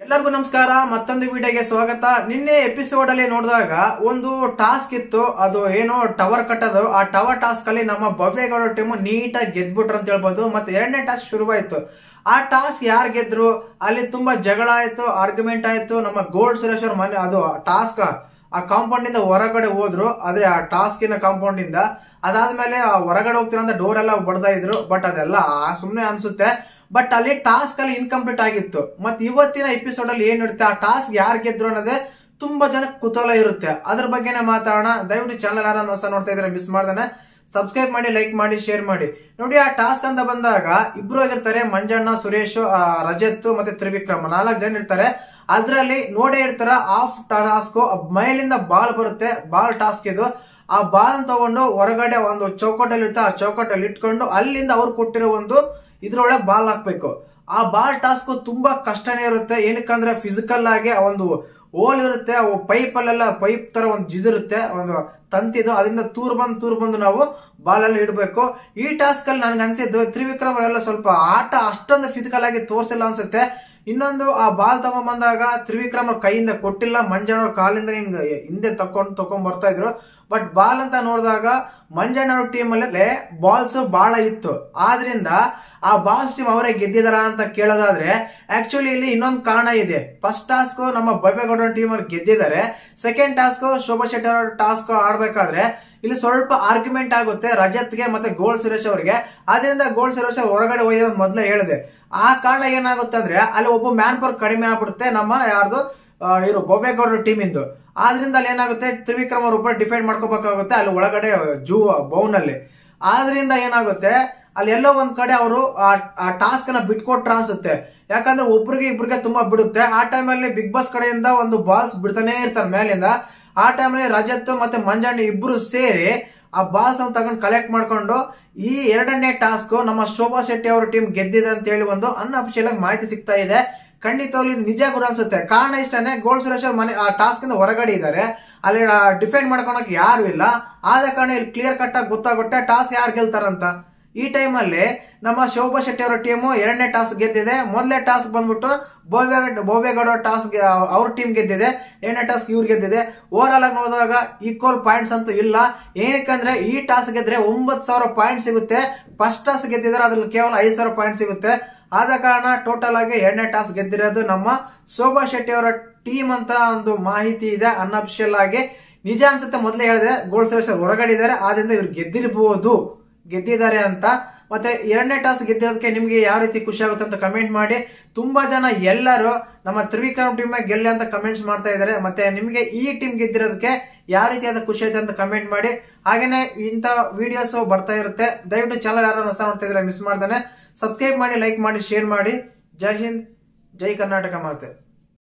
ಎಲ್ಲರಿಗೂ ನಮಸ್ಕಾರ. ಮತ್ತೊಂದು ವಿಡಿಯೋಗೆ ಸ್ವಾಗತ. ನಿನ್ನೆ ಎಪಿಸೋಡ್ ಅಲ್ಲಿ ನೋಡಿದಾಗ ಒಂದು ಟಾಸ್ಕ್ ಇತ್ತು, ಅದು ಏನೋ ಟವರ್ ಕಟ್ಟೋದು. ಆ ಟವರ್ ಟಾಸ್ಕ್ ಅಲ್ಲಿ ನಮ್ಮ ಭವ್ಯಗೌಡ ಟೀಮ್ ನೀಟಾಗಿ ಗೆದ್ಬಿಟ್ರು ಅಂತ ಹೇಳ್ಬೋದು. ಮತ್ತೆ ಎರಡನೇ ಟಾಸ್ಕ್ ಶುರುವಾಯ್ತು. ಆ ಟಾಸ್ಕ್ ಯಾರು ಗೆದ್ರು, ಅಲ್ಲಿ ತುಂಬಾ ಜಗಳ ಆಯ್ತು, ಆರ್ಗ್ಯುಮೆಂಟ್ ಆಯ್ತು. ನಮ್ಮ ಗೋಲ್ಡ್ ಸುರೇಶ್ ಅವ್ರ ಮನೆ ಅದು ಟಾಸ್ಕ್ ಆ ಕಾಂಪೌಂಡ್ ಇಂದ ಹೊರಗಡೆ ಹೋದ್ರು. ಅದೇ ಆ ಟಾಸ್ಕ್ ಇನ ಕಾಂಪೌಂಡ್ ಇಂದ ಅದಾದ್ಮೇಲೆ ಆ ಹೊರಗಡೆ ಹೋಗ್ತಿರೋ ಡೋರ್ ಎಲ್ಲ ಬಡ್ದಾ ಇದ್ರು. ಬಟ್ ಅದೆಲ್ಲ ಸುಮ್ನೆ ಅನ್ಸುತ್ತೆ. ಬಟ್ ಅಲ್ಲಿ ಟಾಸ್ಕ್ ಅಲ್ಲಿ ಇನ್ಕಂಪ್ಲೀಟ್ ಆಗಿತ್ತು. ಮತ್ತೆ ಇವತ್ತಿನ ಎಪಿಸೋಡ್ ಅಲ್ಲಿ ಏನ್ ಇರುತ್ತೆ, ಆ ಟಾಸ್ಕ್ ಯಾರು ಗೆದ್ರು ಅನ್ನೋದೇ ತುಂಬಾ ಜನ ಕುತೂಹಲ ಇರುತ್ತೆ. ಅದ್ರ ಬಗ್ಗೆನೇ ಮಾತಾಡೋಣ. ದಯವಿಟ್ಟು ಚಾನಲ್ ಯಾರನ್ನ ಹೊಸ ನೋಡ್ತಾ ಇದ್ರೆ ಮಿಸ್ ಮಾಡ್ದಾನೆ ಸಬ್ಸ್ಕ್ರೈಬ್ ಮಾಡಿ, ಲೈಕ್ ಮಾಡಿ, ಶೇರ್ ಮಾಡಿ. ನೋಡಿ, ಆ ಟಾಸ್ಕ್ ಅಂತ ಬಂದಾಗ ಇಬ್ರು ಆಗಿರ್ತಾರೆ, ಮಂಜಣ್ಣ, ಸುರೇಶ್, ರಜತ್ ಮತ್ತೆ ತ್ರಿವಿಕ್ರಮ್, 4 ಜನ ಇರ್ತಾರೆ. ಅದ್ರಲ್ಲಿ ನೋಡೇ ಇರ್ತಾರ ಆಫ್ ಟಾಸ್ಕ್ ಮೇಲಿಂದ ಬಾಲ್ ಬರುತ್ತೆ. ಬಾಲ್ ಟಾಸ್ಕ್ ಇದು. ಆ ಬಾಲ್ ತಗೊಂಡು ಹೊರಗಡೆ ಒಂದು ಚೌಕಟ್ಟಲ್ಲಿ ಇರುತ್ತೆ. ಆ ಚೌಕಟ್ಟಲ್ಲಿ ಇಟ್ಕೊಂಡು ಅಲ್ಲಿಂದ ಅವ್ರು ಕೊಟ್ಟಿರೋ ಒಂದು ಇದ್ರೊಳಗೆ ಬಾಲ್ ಹಾಕ್ಬೇಕು. ಆ ಬಾಲ್ ಟಾಸ್ಕ್ ತುಂಬಾ ಕಷ್ಟನೇ ಇರುತ್ತೆ. ಏನಕ್ಕಂದ್ರೆ ಫಿಸಿಕಲ್ ಆಗಿ ಒಂದು ಹೋಲ್ ಇರುತ್ತೆ. ಪೈಪ್ ಅಲ್ಲೆಲ್ಲ ಪೈಪ್ ತರ ಒಂದು ಜಿದಿರುತ್ತೆ, ಒಂದು ತಂತಿದು. ಅದರಿಂದ ತೂರ್ ಬಂದು ನಾವು ಬಾಲ್ ಅಲ್ಲಿ ಇಡಬೇಕು. ಈ ಟಾಸ್ಕ್ ಅಲ್ಲಿ ನನ್ಗೆ ಅನ್ಸಿದ್ದು ತ್ರಿವಿಕ್ರಮ್ ಅವರೆಲ್ಲ ಸ್ವಲ್ಪ ಆಟ ಅಷ್ಟೊಂದು ಫಿಸಿಕಲ್ ಆಗಿ ತೋರಿಸಿಲ್ಲ ಅನ್ಸುತ್ತೆ. ಇನ್ನೊಂದು, ಆ ಬಾಲ್ ತಗೊಂಡ್ ಬಂದಾಗ ತ್ರಿವಿಕ್ರಮ್ ಅವ್ರ ಕೈಯಿಂದ ಕೊಟ್ಟಿಲ್ಲ, ಮಂಜಣ್ಣ ಅವ್ರ ಕಾಲಿಂದ ಹಿಂದೆ ತಕೊಂಡ್ ಬರ್ತಾ ಇದ್ರು. ಬಟ್ ಬಾಲ್ ಅಂತ ನೋಡಿದಾಗ ಮಂಜಣ್ಣ ಅವ್ರ ಟೀಮ್ ಅಲ್ಲಿ ಬಾಲ್ಸ್ ಬಹಳ ಇತ್ತು. ಆದ್ರಿಂದ ಆ ಬಾಲ್ಸ್ ಟೀಮ್ ಅವರೇ ಗೆದ್ದಿದಾರ ಅಂತ ಕೇಳೋದಾದ್ರೆ ಆಕ್ಚುಲಿ ಇಲ್ಲಿ ಇನ್ನೊಂದು ಕಾರಣ ಇದೆ. ಫಸ್ಟ್ ಟಾಸ್ಕ್ ನಮ್ಮ ಭವ್ಯಗೌಡ ಟೀಮ್ ಅವ್ರು ಗೆದ್ದಿದ್ದಾರೆ. ಸೆಕೆಂಡ್ ಟಾಸ್ಕ್ ಶೋಭಾ ಶೆಟ್ಟಿ ಅವರ ಟಾಸ್ಕ್ ಆಡ್ಬೇಕಾದ್ರೆ ಇಲ್ಲಿ ಸ್ವಲ್ಪ ಆರ್ಗ್ಯುಮೆಂಟ್ ಆಗುತ್ತೆ ರಜತ್ಗೆ ಮತ್ತೆ ಗೋಲ್ಡ್ ಸುರೇಶ್ ಅವರಿಗೆ. ಆದ್ರಿಂದ ಗೋಲ್ಡ್ ಸುರೇಶ್ ಹೊರಗಡೆ ಹೋಗಿರೋದು ಮೊದ್ಲೇ ಹೇಳಿದೆ. ಆ ಕಾರಣ ಏನಾಗುತ್ತೆ ಅಂದ್ರೆ ಅಲ್ಲಿ ಒಬ್ಬ ಮ್ಯಾನ್ ಪವರ್ ಕಡಿಮೆ ಆಗ್ಬಿಡುತ್ತೆ ನಮ್ಮ ಯಾರ್ದು ಇವರು ಭವ್ಯಗೌಡ ಟೀಮ್ ಇಂದು. ಆದ್ರಿಂದ ಅಲ್ಲಿ ಏನಾಗುತ್ತೆ, ತ್ರಿವಿಕ್ರಮ್ ಅವ್ರ ಒಬ್ಬರು ಡಿಫೈಂಡ್ ಮಾಡ್ಕೋಬೇಕಾಗುತ್ತೆ ಅಲ್ಲಿ ಒಳಗಡೆ ಬೌನ್ ಅಲ್ಲಿ. ಆದ್ರಿಂದ ಏನಾಗುತ್ತೆ, ಅಲ್ಲಿ ಎಲ್ಲೋ ಒಂದ್ ಕಡೆ ಅವರು ಆ ಟಾಸ್ಕ್ ನ ಬಿಟ್ಕೊಟ್ರ ಅನ್ಸುತ್ತೆ. ಯಾಕಂದ್ರೆ ಇಬ್ರಿಗೆ ತುಂಬಾ ಬಿಡುತ್ತೆ. ಆ ಟೈಮಲ್ಲಿ ಬಿಗ್ ಬಾಸ್ ಕಡೆಯಿಂದ ಒಂದು ಬಾಲ್ಸ್ ಬಿಡ್ತಾನೆ ಇರ್ತಾರೆ ಮೇಲಿಂದ. ಆ ಟೈಮಲ್ಲಿ ರಜತ್ ಮತ್ತೆ ಮಂಜಣ್ಣ ಇಬ್ರು ಸೇರಿ ಆ ಬಾಲ್ಸ್ ಅನ್ನು ತಗೊಂಡು ಕಲೆಕ್ಟ್ ಮಾಡ್ಕೊಂಡು ಈ ಎರಡನೇ ಟಾಸ್ಕ್ ನಮ್ಮ ಶೋಭಾ ಶೆಟ್ಟಿ ಅವರ ಟೀಮ್ ಗೆದ್ದಿದೆ ಅಂತ ಹೇಳಿ ಒಂದು ಅನ್ಅಫಿಷಿಯಲ್ ಆಗಿ ಮಾಹಿತಿ ಸಿಗ್ತಾ ಇದೆ. ಖಂಡಿತವಾಗ್ಲೂ ಇದು ನಿಜ ಕೂಡ ಅನ್ಸುತ್ತೆ. ಕಾರಣ ಇಷ್ಟನೇ, ಗೋಲ್ಡ್ ಸುರೇಶ್ ಮನೆ ಆ ಟಾಸ್ಕ್ ಇಂದ ಹೊರಗಡೆ ಇದ್ದಾರೆ. ಅಲ್ಲಿ ಡಿಫೆಂಡ್ ಮಾಡ್ಕೊಳಕ್ ಯಾರು ಇಲ್ಲ. ಆದ ಕಾರಣ ಇಲ್ಲಿ ಕ್ಲಿಯರ್ ಕಟ್ ಆಗಿ ಗೊತ್ತಾಗುತ್ತೆ ಟಾಸ್ಕ್ ಯಾರು ಗೆಲ್ತಾರಂತ. ಈ ಟೈಮ್ ಅಲ್ಲಿ ನಮ್ಮ ಶೋಭಾ ಶೆಟ್ಟಿ ಅವರ ಟೀಮ್ ಎರಡನೇ ಟಾಸ್ಕ್ ಗೆದ್ದಿದೆ. ಮೊದಲನೇ ಟಾಸ್ಕ್ ಬಂದ್ಬಿಟ್ಟು ಭವ್ಯಗೌಡ ಟಾಸ್ಕ್ ಅವ್ರ ಟೀಮ್ ಗೆದ್ದಿದೆ. ಎರಡನೇ ಟಾಸ್ಕ್ ಇವ್ರು ಗೆದ್ದಿದೆ. ಓವರ್ ಆಲ್ ಆಗಿ ನೋಡಿದಾಗ ಈಕ್ವಲ್ ಪಾಯಿಂಟ್ಸ್ ಅಂತೂ ಇಲ್ಲ. ಏನಕ್ಕಂದ್ರೆ ಈ ಟಾಸ್ಕ್ ಗೆದ್ರೆ 9,000 ಪಾಯಿಂಟ್ ಸಿಗುತ್ತೆ. ಫಸ್ಟ್ ಟಾಸ್ಕ್ ಗೆದ್ದಿದ್ರೆ ಅದ್ರಲ್ಲಿ ಕೇವಲ 5,000 ಪಾಯಿಂಟ್ ಸಿಗುತ್ತೆ. ಆದ ಕಾರಣ ಟೋಟಲ್ ಆಗಿ ಎರಡನೇ ಟಾಸ್ಕ್ ಗೆದ್ದಿರೋದು ನಮ್ಮ ಶೋಭಾ ಶೆಟ್ಟಿ ಅವರ ಟೀಮ್ ಅಂತ ಒಂದು ಮಾಹಿತಿ ಇದೆ ಅನ್ಅಫಿಷಿಯಲ್ ಆಗಿ. ನಿಜ ಅನ್ಸುತ್ತೆ, ಮೊದಲೇ ಹೇಳಿದೆ ಗೋಲ್ಡ್ ಸುರೇಶ್ ಹೊರಗಡೆ ಇದ್ದಾರೆ. ಆದ್ರಿಂದ ಇವ್ರು ಗೆದ್ದಿದ್ದಾರೆ ಅಂತ. ಮತ್ತೆ ಎರಡನೇ ಟಾಸ್ಕ್ ಗೆದ್ದಿರೋದಕ್ಕೆ ನಿಮ್ಗೆ ಯಾವ ರೀತಿ ಖುಷಿ ಆಗುತ್ತೆ ಅಂತ ಕಮೆಂಟ್ ಮಾಡಿ. ತುಂಬಾ ಜನ ಎಲ್ಲರೂ ನಮ್ಮ ತ್ರಿವಿಕ್ರಮ್ ಟೀಮ್ ಗೆಲ್ಲಿ ಅಂತ ಕಮೆಂಟ್ಸ್ ಮಾಡ್ತಾ ಇದ್ದಾರೆ. ಮತ್ತೆ ನಿಮ್ಗೆ ಈ ಟೀಮ್ ಗೆದ್ದಿರೋದಕ್ಕೆ ಯಾವ ರೀತಿಯಾದ ಖುಷಿ ಆಯ್ತು ಅಂತ ಕಮೆಂಟ್ ಮಾಡಿ. ಹಾಗೇನೆ ಇಂತ ವಿಡಿಯೋಸ್ ಬರ್ತಾ ಇರುತ್ತೆ. ದಯವಿಟ್ಟು ಚಾನಲ್ ಯಾರು ಹೊಸ ನೋಡ್ತಾ ಇದ್ರೆ ಮಿಸ್ ಮಾಡ್ದಾನೆ ಸಬ್ಸ್ಕ್ರೈಬ್ ಮಾಡಿ, ಲೈಕ್ ಮಾಡಿ, ಶೇರ್ ಮಾಡಿ. ಜೈ ಹಿಂದ್, ಜೈ ಕರ್ನಾಟಕ ಮಾತೆ.